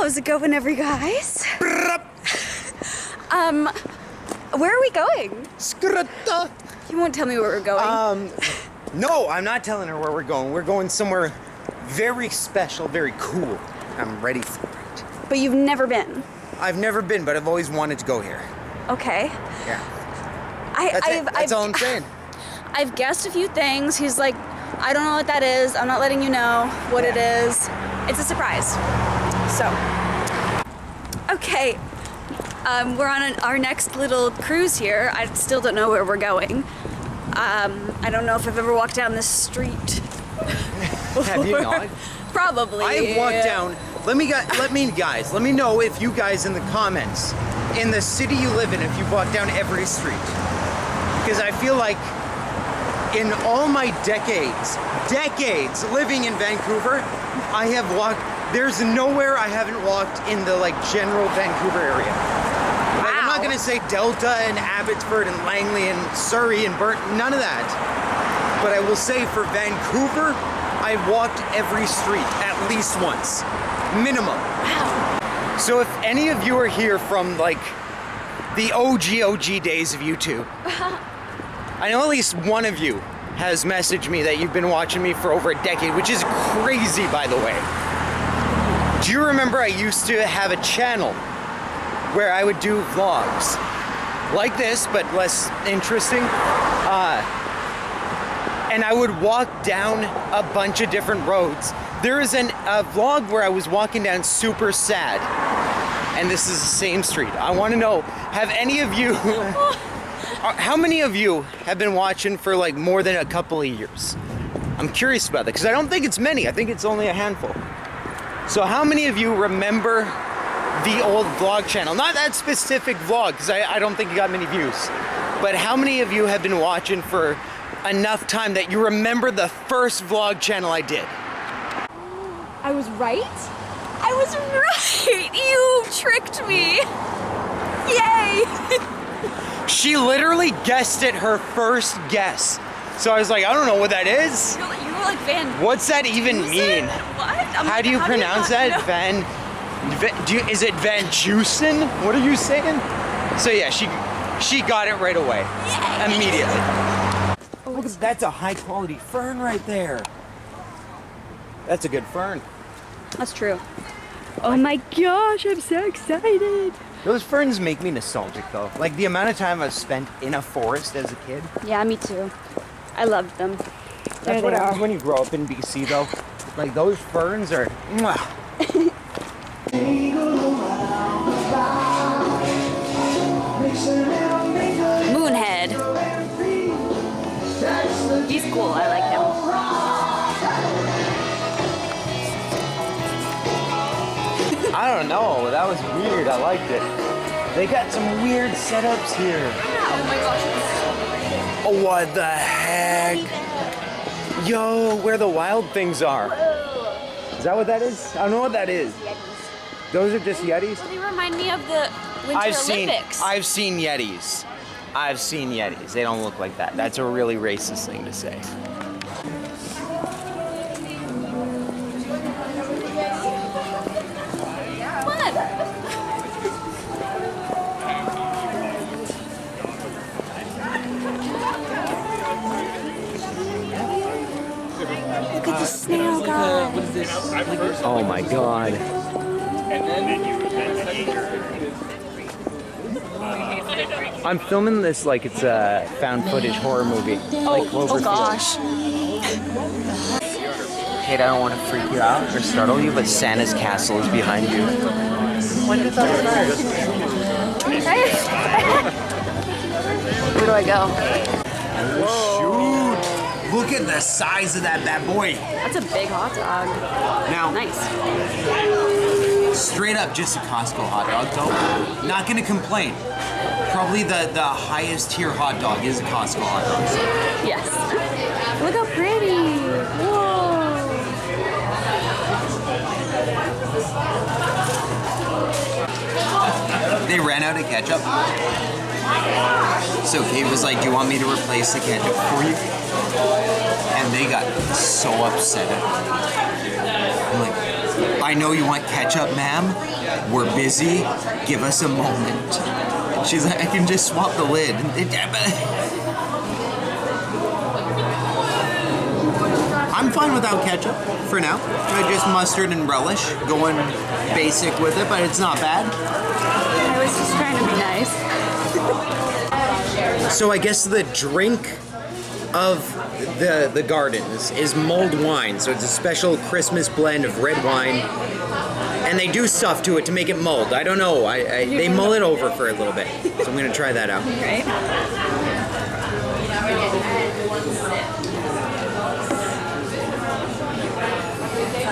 How's it going, every guys? Where are we going? You won't tell me where we're going. No, I'm not telling her where we're going. We're going somewhere very special, very cool. I'm ready for it. But you've never been. I've never been, but I've always wanted to go here. Okay. Yeah. That's all I'm saying. I've guessed a few things. He's like, I don't know what that is. I'm not letting you know what it is. It's a surprise. So, okay. We're on our next little cruise here. I still don't know where we're going. I don't know if I've ever walked down this street. Have you not? Probably. I've walked down. Let me know if you guys in the comments, in the city you live in, if you've walked down every street. Because I feel like in all my decades living in Vancouver, I have walked, there's nowhere I haven't walked in the like general Vancouver area. Wow. Like, I'm not gonna say Delta and Abbotsford and Langley and Surrey and Burnt, none of that. But I will say for Vancouver, I've walked every street at least once, minimum. Wow. So if any of you are here from like the OG days of YouTube, I know at least one of you has messaged me that you've been watching me for over a decade, which is crazy, by the way. Do you remember I used to have a channel where I would do vlogs like this, but less interesting? And I would walk down a bunch of different roads. There is a vlog where I was walking down super sad, and this is the same street. I want to know, have any of you, how many of you have been watching for like more than a couple of years? I'm curious about that, because I don't think it's many. I think it's only a handful. So how many of you remember the old vlog channel? Not that specific vlog, because I don't think it got many views. But how many of you have been watching for enough time that you remember the first vlog channel I did? I was right? I was right! You tricked me! Yay! She literally guessed it her first guess. So I was like, I don't know what that is. You were like Van. What's that even mean? What? How do you pronounce that? Is it Vandusen? What are you saying? So yeah, she got it right away. Yay. Immediately. Look, that's a high quality fern right there. That's a good fern. That's true. Oh my gosh, I'm so excited. Those ferns make me nostalgic though. Like the amount of time I've spent in a forest as a kid. Yeah, me too. I loved them. That's what happens when you grow up in BC though. Like those ferns are mwah. Moonhead. He's cool, I like him. I don't know, that was weird, I liked it. They got some weird setups here. Oh my gosh. Oh, what the heck? Yo, where the wild things are. Is that what that is? I don't know what that is. Those are just Yetis? Well, they remind me of the Winter Olympics. I've seen Yetis. I've seen Yetis. They don't look like that. That's a really racist thing to say. Look at the snail guy. Oh my god. I'm filming this like it's a found footage horror movie. Like Cloverfield. Oh gosh. Kate, I don't want to freak you out or startle you, but Santa's castle is behind you. Where do I go? Whoa. Shoot! Look at the size of that bad boy. That's a big hot dog. Now, Nice. Straight up just a Costco hot dog though. Not gonna complain. Probably the highest tier hot dog is a Costco hot dog. Yes. Look how pretty. Whoa. They ran out of ketchup. So Kate was like, do you want me to replace the ketchup for you? And they got so upset. I'm like, I know you want ketchup, ma'am. We're busy. Give us a moment. She's like, I can just swap the lid. I'm fine without ketchup for now. Just mustard and relish. Going basic with it, but it's not bad. I was just trying to be nice. So I guess the drink of the gardens is mulled wine. So it's a special Christmas blend of red wine. And they do stuff to it to make it mulled. I don't know. They mull it over for a little bit. So I'm going to try that out. Right.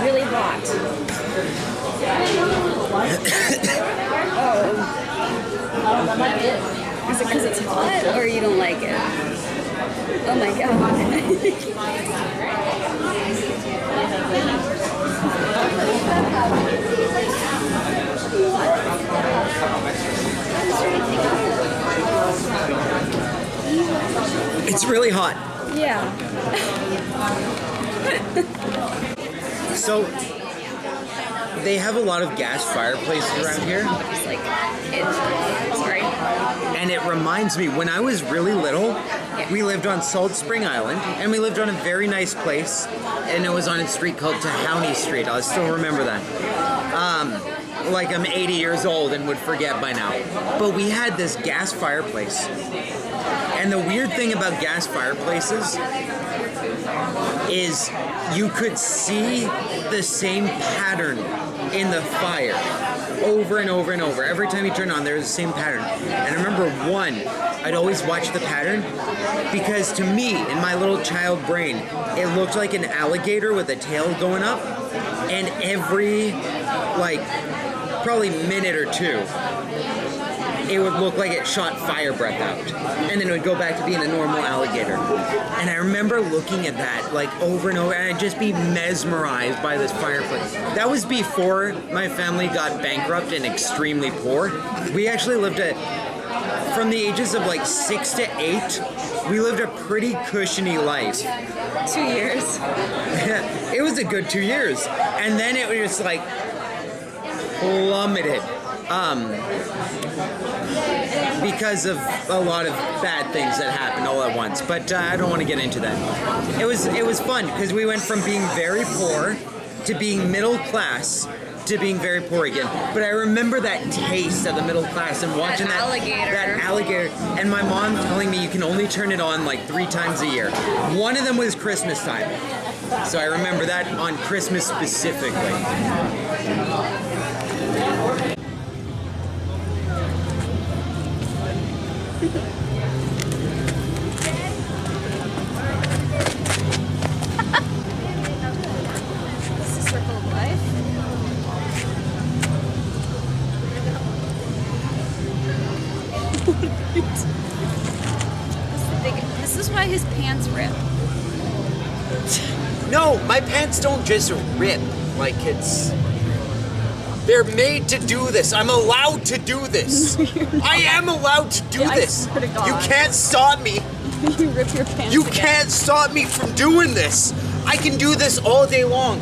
Really hot. Is it because it's hot or you don't like it? Oh my god. It's really hot. Yeah. So they have a lot of gas fireplaces around here. Just like it. Sorry. And it reminds me, when I was really little, we lived on Salt Spring Island, and we lived on a very nice place, and it was on a street called Tahowney Street. I still remember that. Like I'm 80 years old and would forget by now. But we had this gas fireplace. And the weird thing about gas fireplaces is you could see the same pattern in the fire over and over and over. Every time you turn on, there's the same pattern. And I remember I'd always watch the pattern because to me, in my little child brain, it looked like an alligator with a tail going up. And every, probably minute or two, it would look like it shot fire breath out. And then it would go back to being a normal alligator. And I remember looking at that over and over, and I'd just be mesmerized by this fireplace. That was before my family got bankrupt and extremely poor. We actually lived from the ages of 6 to 8, we lived a pretty cushiony life. 2 years. It was a good 2 years. And then it was just plummeted. Because of a lot of bad things that happened all at once, but I don't want to get into that. It was fun because we went from being very poor to being middle class to being very poor again. But I remember that taste of the middle class and watching that alligator, and my mom telling me you can only turn it on 3 times a year. One of them was Christmas time, so I remember that on Christmas specifically. This is why his pants rip. No, my pants don't just rip they're made to do this. I'm allowed to do this. I am allowed to do this. I swear to God. You can't stop me. You rip your pants You again. can't stop me from doing this. I can do this all day long.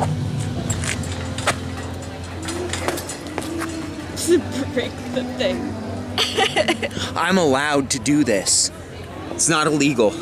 To break the thing. I'm allowed to do this. It's not illegal.